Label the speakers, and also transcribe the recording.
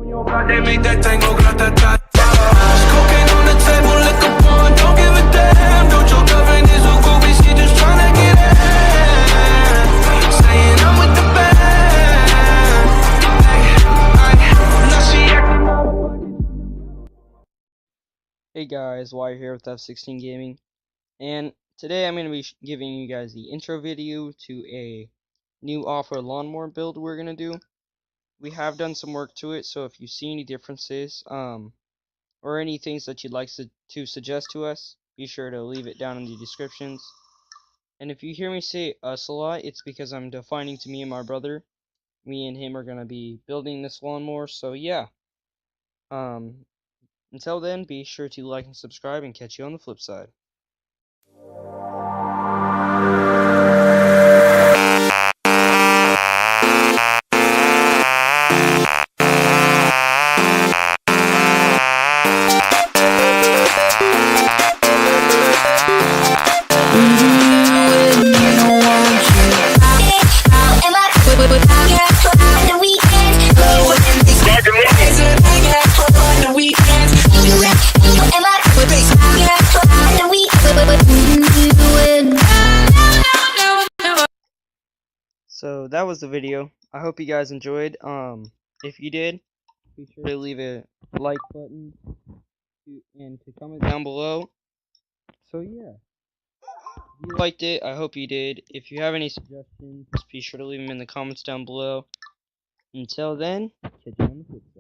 Speaker 1: They make that tango grata-ta-ta. Cocaine on the table, liquor porn, don't give a damn. Don't your girlfriend is a groupie, she just tryna get in. Saying I'm with the band. Now she acting.
Speaker 2: Hey guys, Wire here with F16 Gaming, and today I'm going to be giving you guys the intro video to a new off-road lawnmower build we're going to do. We have done some work to it, so if you see any differences, or any things that you'd like to suggest to us, be sure to leave it down in the descriptions. And if you hear me say us a lot, it's because I'm defining to me and my brother. Me and him are going to be building this lawnmower, so yeah. Until then, be sure to like and subscribe, and catch you on the flip side. So that was the video. I hope you guys enjoyed. If you did, be sure to leave a like button and to comment down below. So yeah, if you liked it, I hope you did. If you have any suggestions, be sure to leave them in the comments down below. Until then, catch you on the flip side.